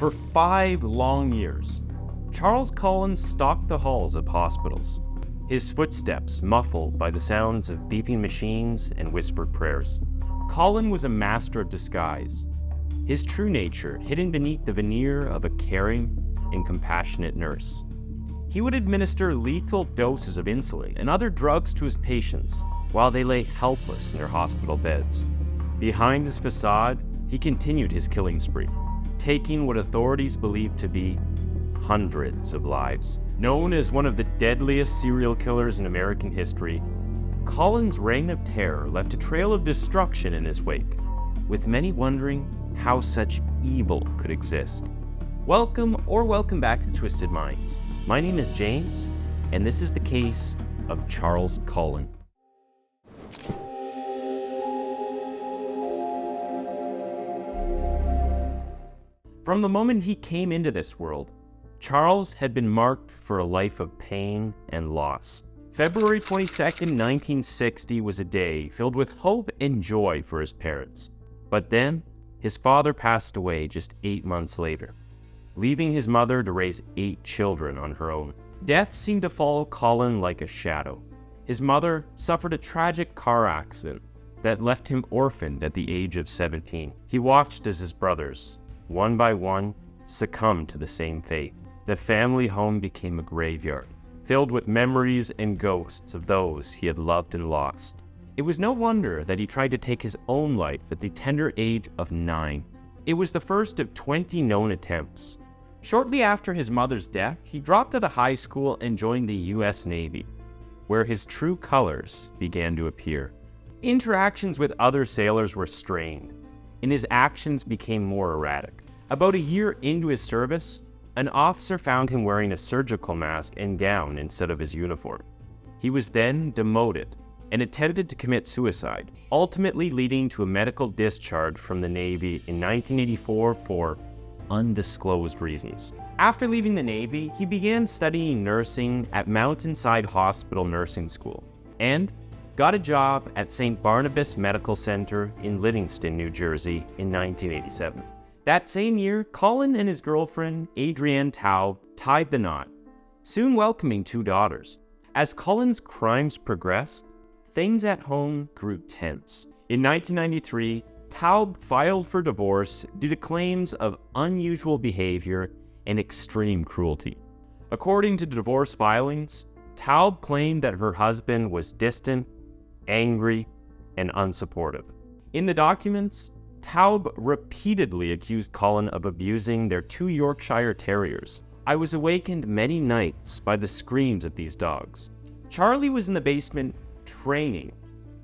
For 5 long years, Charles Cullen stalked the halls of hospitals, his footsteps muffled by the sounds of beeping machines and whispered prayers. Cullen was a master of disguise, his true nature hidden beneath the veneer of a caring and compassionate nurse. He would administer lethal doses of insulin and other drugs to his patients while they lay helpless in their hospital beds. Behind his façade, he continued his killing spree, taking what authorities believed to be hundreds of lives. Known as one of the deadliest serial killers in American history, Cullen's reign of terror left a trail of destruction in his wake, with many wondering how such evil could exist. Welcome back to Twisted Minds. My name is James, and this is the case of Charles Cullen. From the moment he came into this world, Charles had been marked for a life of pain and loss. February 22nd, 1960 was a day filled with hope and joy for his parents. But then, his father passed away just 8 months later, leaving his mother to raise 8 children on her own. Death seemed to follow Cullen like a shadow. His mother suffered a tragic car accident that left him orphaned at the age of 17. He watched as his brothers, one by one, succumbed to the same fate. The family home became a graveyard, filled with memories and ghosts of those he had loved and lost. It was no wonder that he tried to take his own life at the tender age of 9. It was the first of 20 known attempts. Shortly after his mother's death, he dropped out of high school and joined the U.S. Navy, where his true colors began to appear. Interactions with other sailors were strained, and his actions became more erratic. About a year into his service, an officer found him wearing a surgical mask and gown instead of his uniform. He was then demoted and attempted to commit suicide, ultimately leading to a medical discharge from the Navy in 1984 for undisclosed reasons. After leaving the Navy, he began studying nursing at Mountainside Hospital Nursing School and got a job at St. Barnabas Medical Center in Livingston, New Jersey in 1987. That same year, Cullen and his girlfriend, Adrienne Taub, tied the knot, soon welcoming 2 daughters. As Cullen's crimes progressed, things at home grew tense. In 1993, Taub filed for divorce due to claims of unusual behavior and extreme cruelty. According to the divorce filings, Taub claimed that her husband was distant, angry, and unsupportive. In the documents, Taub repeatedly accused Cullen of abusing their 2 Yorkshire Terriers. "I was awakened many nights by the screams of these dogs. Charlie was in the basement training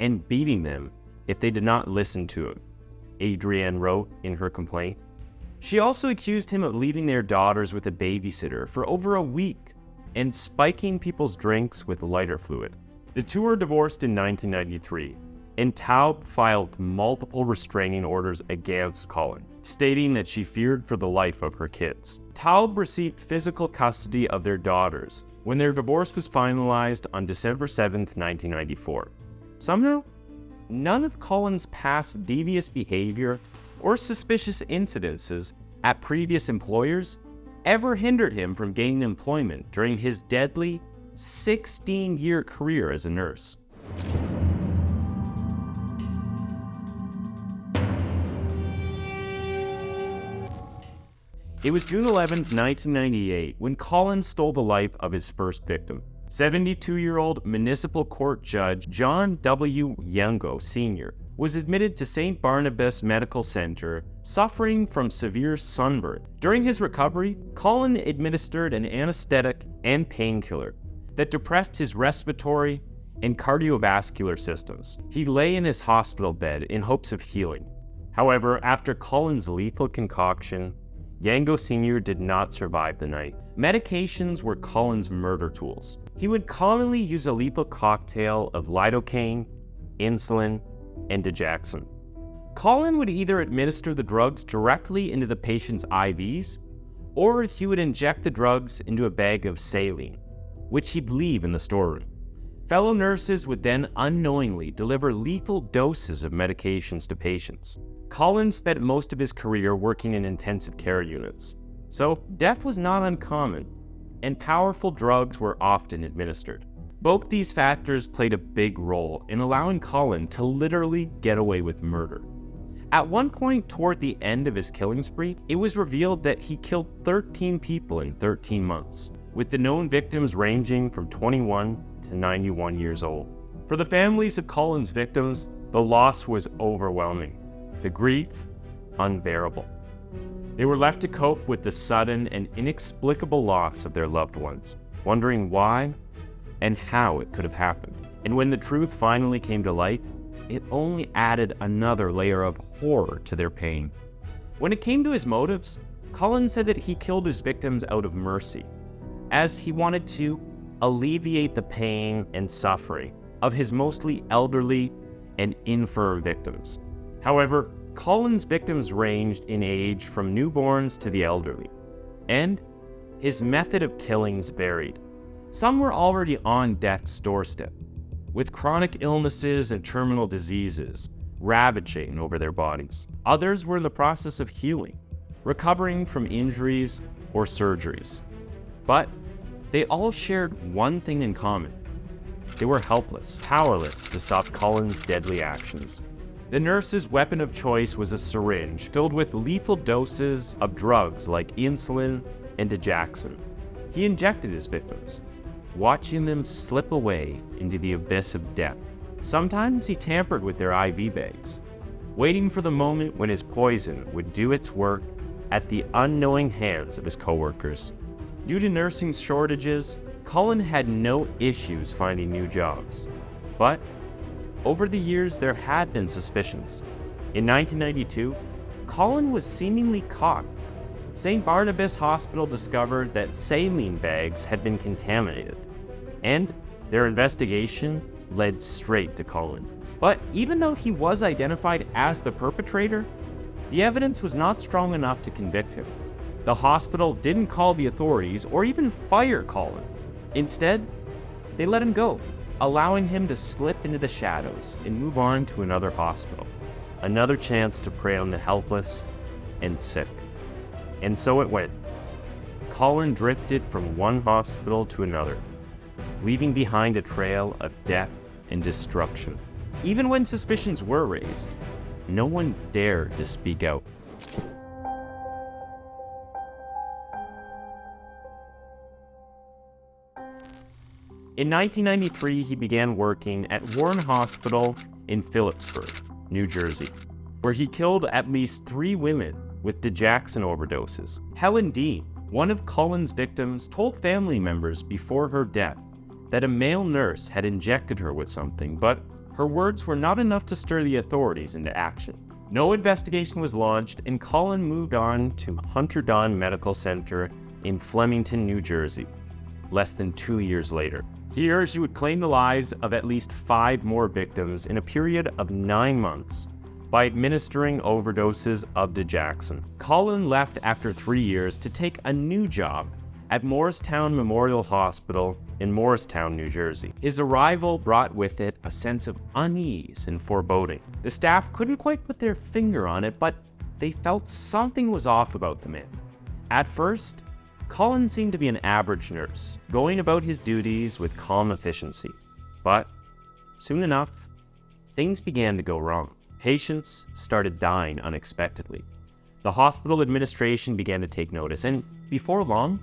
and beating them if they did not listen to him," Adrienne wrote in her complaint. She also accused him of leaving their daughters with a babysitter for over a week and spiking people's drinks with lighter fluid. The 2 were divorced in 1993. And Taub filed multiple restraining orders against Cullen, stating that she feared for the life of her kids. Taub received physical custody of their daughters when their divorce was finalized on December 7, 1994. Somehow, none of Cullen's past devious behavior or suspicious incidences at previous employers ever hindered him from gaining employment during his deadly 16-year career as a nurse. It was June 11, 1998, when Cullen stole the life of his first victim. 72-year-old municipal court judge John W. Yango Sr. was admitted to St. Barnabas Medical Center, suffering from severe sunburn. During his recovery, Cullen administered an anesthetic and painkiller that depressed his respiratory and cardiovascular systems. He lay in his hospital bed in hopes of healing. However, after Cullen's lethal concoction, Yango Sr. did not survive the night. Medications were Cullen's murder tools. He would commonly use a lethal cocktail of lidocaine, insulin, and digoxin. Cullen would either administer the drugs directly into the patient's IVs, or he would inject the drugs into a bag of saline, which he'd leave in the storeroom. Fellow nurses would then unknowingly deliver lethal doses of medications to patients. Cullen spent most of his career working in intensive care units, So death was not uncommon, and powerful drugs were often administered. Both these factors played a big role in allowing Cullen to literally get away with murder. At one point toward the end of his killing spree, it was revealed that he killed 13 people in 13 months, with the known victims ranging from 21 to 91 years old. For the families of Cullen's victims, the loss was overwhelming, the grief unbearable. They were left to cope with the sudden and inexplicable loss of their loved ones, wondering why and how it could have happened. And when the truth finally came to light, it only added another layer of horror to their pain. When it came to his motives, Cullen said that he killed his victims out of mercy, as he wanted to alleviate the pain and suffering of his mostly elderly and infirm victims. However, Cullen's victims ranged in age from newborns to the elderly, and his method of killings varied. Some were already on death's doorstep, with chronic illnesses and terminal diseases ravaging over their bodies. Others were in the process of healing, recovering from injuries or surgeries. But they all shared one thing in common. They were helpless, powerless to stop Cullen's deadly actions. The nurse's weapon of choice was a syringe filled with lethal doses of drugs like insulin and digoxin. He injected his victims, watching them slip away into the abyss of death. Sometimes he tampered with their IV bags, waiting for the moment when his poison would do its work at the unknowing hands of his coworkers. Due to nursing shortages, Cullen had no issues finding new jobs. But over the years, there had been suspicions. In 1992, Cullen was seemingly caught. St. Barnabas Hospital discovered that saline bags had been contaminated, and their investigation led straight to Cullen. But even though he was identified as the perpetrator, the evidence was not strong enough to convict him. The hospital didn't call the authorities or even fire Cullen. Instead, they let him go, allowing him to slip into the shadows and move on to another hospital. Another chance to prey on the helpless and sick. And so it went. Cullen drifted from one hospital to another, leaving behind a trail of death and destruction. Even when suspicions were raised, no one dared to speak out. In 1993, he began working at Warren Hospital in Phillipsburg, New Jersey, where he killed at least 3 women with digoxin overdoses. Helen Dean, one of Cullen's victims, told family members before her death that a male nurse had injected her with something, but her words were not enough to stir the authorities into action. No investigation was launched, and Cullen moved on to Hunter Don Medical Center in Flemington, New Jersey, less than 2 years later. Here, she would claim the lives of at least 5 more victims in a period of 9 months by administering overdoses of digoxin. Cullen left after 3 years to take a new job at Morristown Memorial Hospital in Morristown, New Jersey. His arrival brought with it a sense of unease and foreboding. The staff couldn't quite put their finger on it, but they felt something was off about the man. At first, Cullen seemed to be an average nurse, going about his duties with calm efficiency. But soon enough, things began to go wrong. Patients started dying unexpectedly. The hospital administration began to take notice, and before long,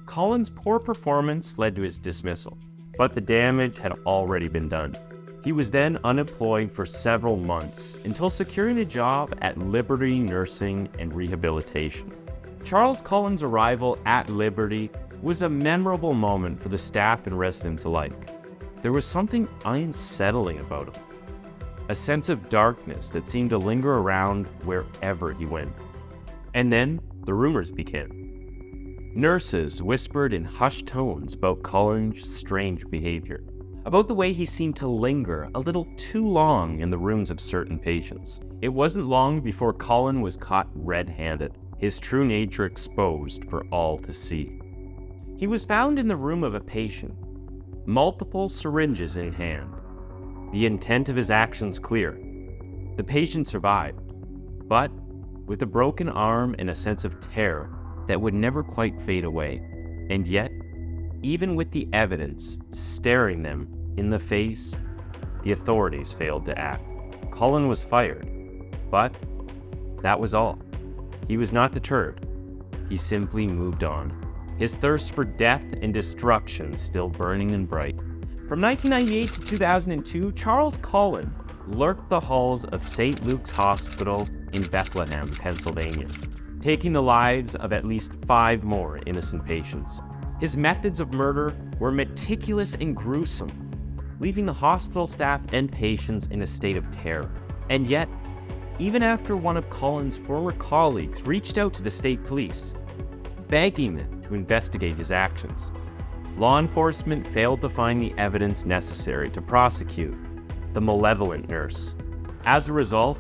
Cullen's poor performance led to his dismissal. But the damage had already been done. He was then unemployed for several months until securing a job at Liberty Nursing and Rehabilitation. Charles Cullen's arrival at Liberty was a memorable moment for the staff and residents alike. There was something unsettling about him, a sense of darkness that seemed to linger around wherever he went. And then the rumors began. Nurses whispered in hushed tones about Cullen's strange behavior, about the way he seemed to linger a little too long in the rooms of certain patients. It wasn't long before Cullen was caught red-handed, his true nature exposed for all to see. He was found in the room of a patient, multiple syringes in hand. The intent of his actions clear. The patient survived, but with a broken arm and a sense of terror, that would never quite fade away. And yet, even with the evidence staring them in the face, the authorities failed to act. Cullen was fired, but that was all. He was not deterred. He simply moved on, his thirst for death and destruction still burning and bright. From 1998 to 2002, Charles Cullen lurked the halls of St. Luke's Hospital in Bethlehem, Pennsylvania, taking the lives of at least 5 more innocent patients. His methods of murder were meticulous and gruesome, leaving the hospital staff and patients in a state of terror. And yet, even after one of Cullen's former colleagues reached out to the state police, begging them to investigate his actions, law enforcement failed to find the evidence necessary to prosecute the malevolent nurse. As a result,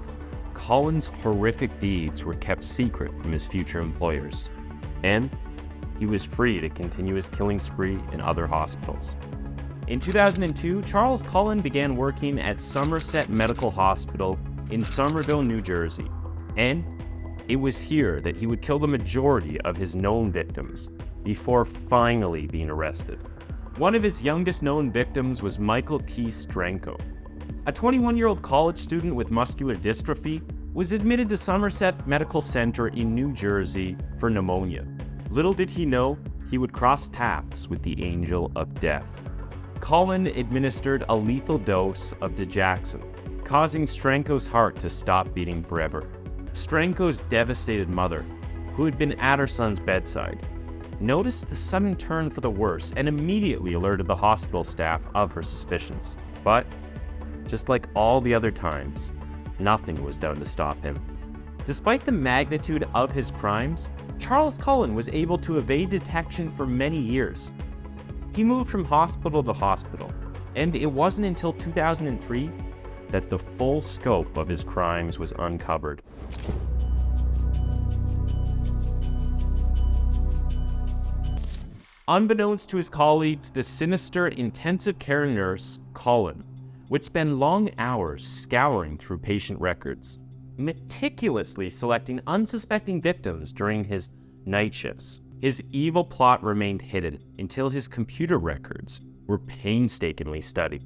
Cullen's horrific deeds were kept secret from his future employers, and he was free to continue his killing spree in other hospitals. In 2002, Charles Cullen began working at Somerset Medical Hospital in Somerville, New Jersey, and it was here that he would kill the majority of his known victims before finally being arrested. One of his youngest known victims was Michael T. Stranko. A 21-year-old college student with muscular dystrophy was admitted to Somerset Medical Center in New Jersey for pneumonia. Little did he know he would cross paths with the Angel of Death. Cullen administered a lethal dose of Digoxin, causing Stranko's heart to stop beating forever. Stranko's devastated mother, who had been at her son's bedside, noticed the sudden turn for the worse and immediately alerted the hospital staff of her suspicions. But, just like all the other times, nothing was done to stop him. Despite the magnitude of his crimes, Charles Cullen was able to evade detection for many years. He moved from hospital to hospital, and it wasn't until 2003 that the full scope of his crimes was uncovered. Unbeknownst to his colleagues, the sinister intensive care nurse, Cullen, would spend long hours scouring through patient records, meticulously selecting unsuspecting victims during his night shifts. His evil plot remained hidden until his computer records were painstakingly studied,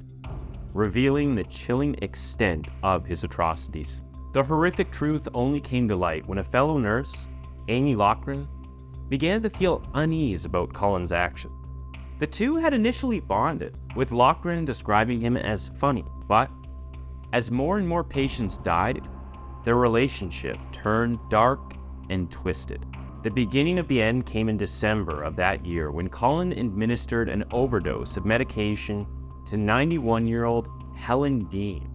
revealing the chilling extent of his atrocities. The horrific truth only came to light when a fellow nurse, Amy Loughran, began to feel unease about Cullen's action. The two had initially bonded, with Loughran describing him as funny, but as more and more patients died, their relationship turned dark and twisted. The beginning of the end came in December of that year when Cullen administered an overdose of medication to 91-year-old Helen Dean,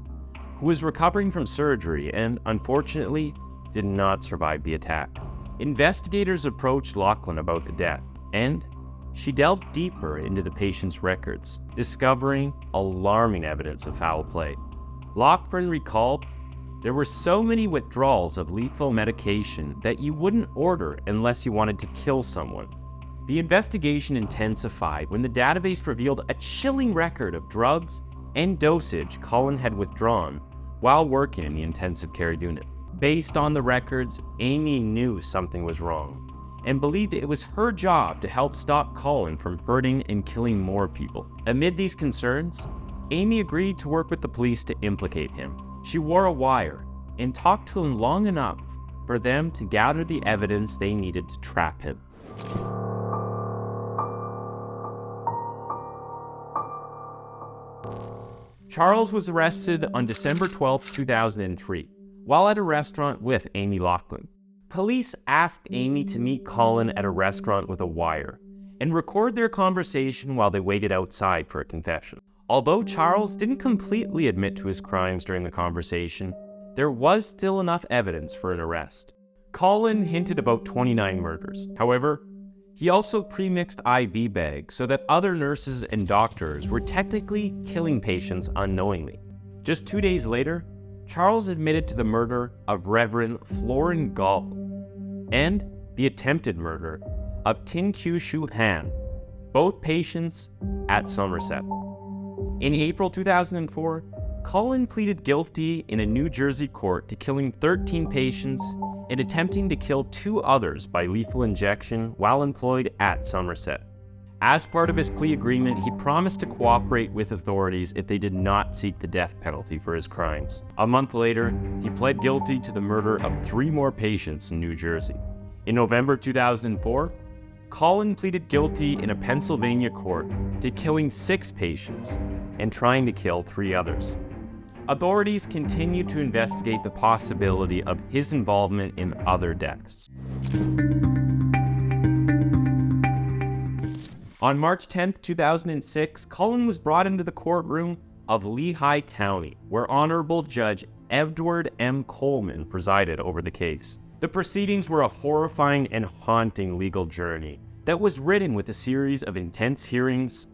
who was recovering from surgery and, unfortunately, did not survive the attack. Investigators approached Loughran about the death, and she delved deeper into the patient's records, discovering alarming evidence of foul play. Loughran recalled, "There were so many withdrawals of lethal medication that you wouldn't order unless you wanted to kill someone." The investigation intensified when the database revealed a chilling record of drugs and dosage Cullen had withdrawn while working in the intensive care unit. Based on the records, Amy knew something was wrong and believed it was her job to help stop Cullen from hurting and killing more people. Amid these concerns, Amy agreed to work with the police to implicate him. She wore a wire and talked to him long enough for them to gather the evidence they needed to trap him. Charles was arrested on December 12, 2003, while at a restaurant with Amy Loughran. Police asked Amy to meet Cullen at a restaurant with a wire and record their conversation while they waited outside for a confession. Although Charles didn't completely admit to his crimes during the conversation, there was still enough evidence for an arrest. Cullen hinted about 29 murders. However, he also pre-mixed IV bags so that other nurses and doctors were technically killing patients unknowingly. Just 2 days later, Charles admitted to the murder of Reverend Florin Gall and the attempted murder of Tin Q Shu Han, both patients at Somerset. In April 2004, Cullen pleaded guilty in a New Jersey court to killing 13 patients and attempting to kill 2 others by lethal injection while employed at Somerset. As part of his plea agreement, he promised to cooperate with authorities if they did not seek the death penalty for his crimes. A month later, he pled guilty to the murder of 3 more patients in New Jersey. In November 2004, Cullen pleaded guilty in a Pennsylvania court to killing 6 patients and trying to kill 3 others. Authorities continue to investigate the possibility of his involvement in other deaths. On March 10, 2006, Cullen was brought into the courtroom of Lehigh County, where Honorable Judge Edward M. Coleman presided over the case. The proceedings were a horrifying and haunting legal journey that was ridden with a series of intense hearings,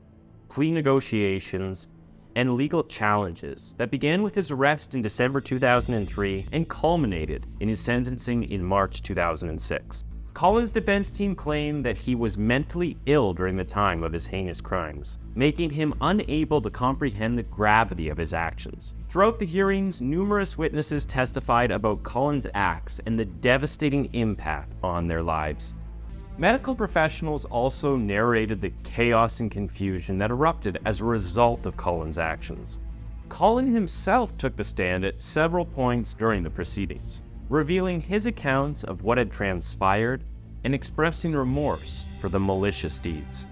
plea negotiations, and legal challenges that began with his arrest in December 2003 and culminated in his sentencing in March 2006. Cullen's defense team claimed that he was mentally ill during the time of his heinous crimes, making him unable to comprehend the gravity of his actions. Throughout the hearings, numerous witnesses testified about Cullen's acts and the devastating impact on their lives. Medical professionals also narrated the chaos and confusion that erupted as a result of Cullen's actions. Cullen himself took the stand at several points during the proceedings, revealing his accounts of what had transpired and expressing remorse for the malicious deeds.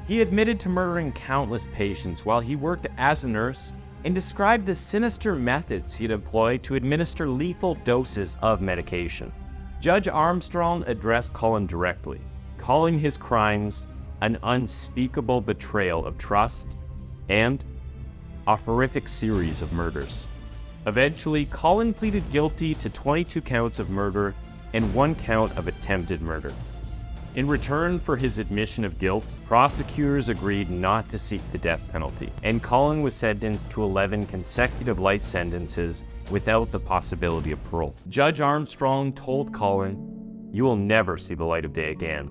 He admitted to murdering countless patients while he worked as a nurse and described the sinister methods he'd employed to administer lethal doses of medication. Judge Armstrong addressed Cullen directly, calling his crimes an unspeakable betrayal of trust and a horrific series of murders. Eventually, Cullen pleaded guilty to 22 counts of murder and 1 count of attempted murder. In return for his admission of guilt, prosecutors agreed not to seek the death penalty, and Cullen was sentenced to 11 consecutive life sentences without the possibility of parole. Judge Armstrong told Cullen, "You will never see the light of day again.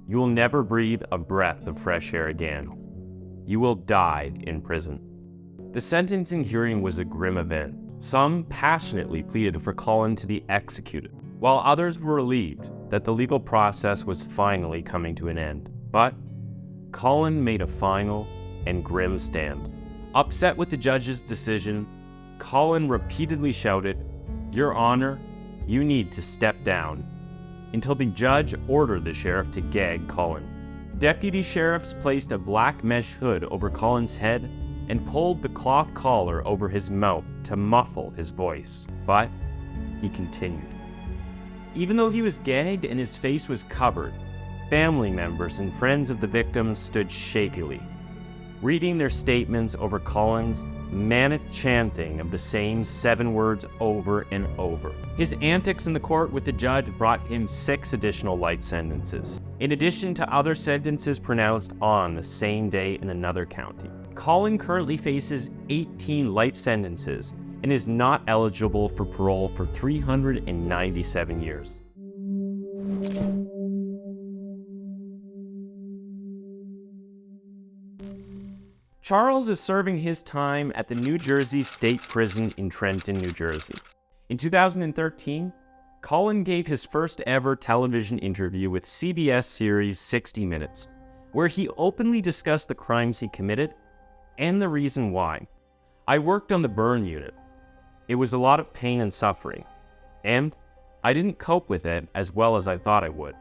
You will never breathe a breath of fresh air again. You will die in prison." The sentencing hearing was a grim event. Some passionately pleaded for Cullen to be executed, while others were relieved that the legal process was finally coming to an end. But Cullen made a final and grim stand. Upset with the judge's decision, Cullen repeatedly shouted, "Your Honor, you need to step down," until the judge ordered the sheriff to gag Cullen. Deputy sheriffs placed a black mesh hood over Cullen's head and pulled the cloth collar over his mouth to muffle his voice, but he continued. Even though he was gagged and his face was covered, family members and friends of the victims stood shakily, reading their statements over Cullen's manic chanting of the same 7 words over and over. His antics in the court with the judge brought him 6 additional life sentences, in addition to other sentences pronounced on the same day in another county. Cullen currently faces 18 life sentences and is not eligible for parole for 397 years. Charles is serving his time at the New Jersey State Prison in Trenton, New Jersey. In 2013, Cullen gave his first ever television interview with CBS series 60 Minutes, where he openly discussed the crimes he committed and the reason why. "I worked on the burn unit. It was a lot of pain and suffering, and I didn't cope with it as well as I thought I would.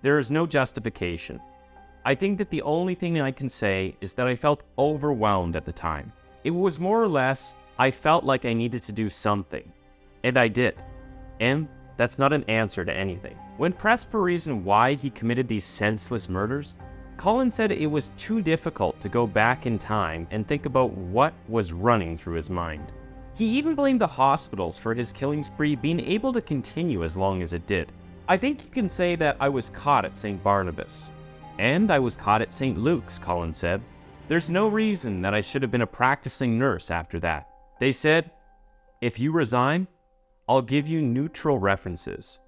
There is no justification. I think that the only thing I can say is that I felt overwhelmed at the time. It was more or less, I felt like I needed to do something, and I did. And that's not an answer to anything." When pressed for a reason why he committed these senseless murders, Cullen said it was too difficult to go back in time and think about what was running through his mind. He even blamed the hospitals for his killing spree being able to continue as long as it did. "I think you can say that I was caught at St. Barnabas. And I was caught at St. Luke's," Cullen said. "There's no reason that I should have been a practicing nurse after that. They said, if you resign, I'll give you neutral references.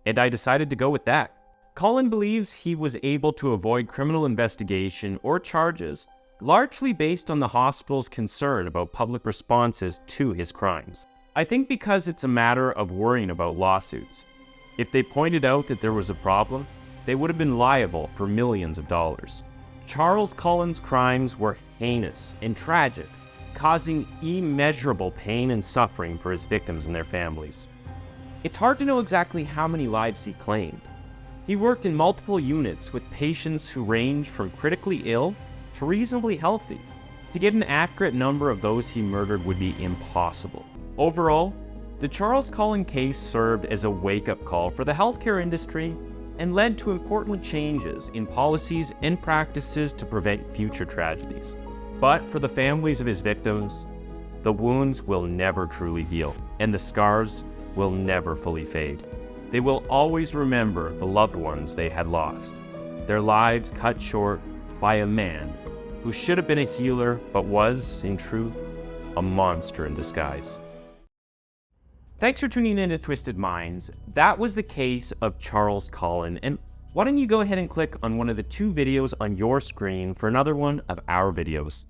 And I decided to go with that." Cullen believes he was able to avoid criminal investigation or charges, largely based on the hospital's concern about public responses to his crimes. "I think because it's a matter of worrying about lawsuits. If they pointed out that there was a problem, they would have been liable for millions of dollars. Charles Cullen's crimes were heinous and tragic, causing immeasurable pain and suffering for his victims and their families. It's hard to know exactly how many lives he claimed. He worked in multiple units with patients who ranged from critically ill to reasonably healthy. To get an accurate number of those he murdered would be impossible. Overall, the Charles Cullen case served as a wake-up call for the healthcare industry and led to important changes in policies and practices to prevent future tragedies. But for the families of his victims, the wounds will never truly heal, and the scars will never fully fade. They will always remember the loved ones they had lost, their lives cut short by a man who should have been a healer but was, in truth, a monster in disguise. Thanks for tuning in to Twisted Minds. That was the case of Charles Cullen, and why don't you go ahead and click on one of the 2 videos on your screen for another one of our videos.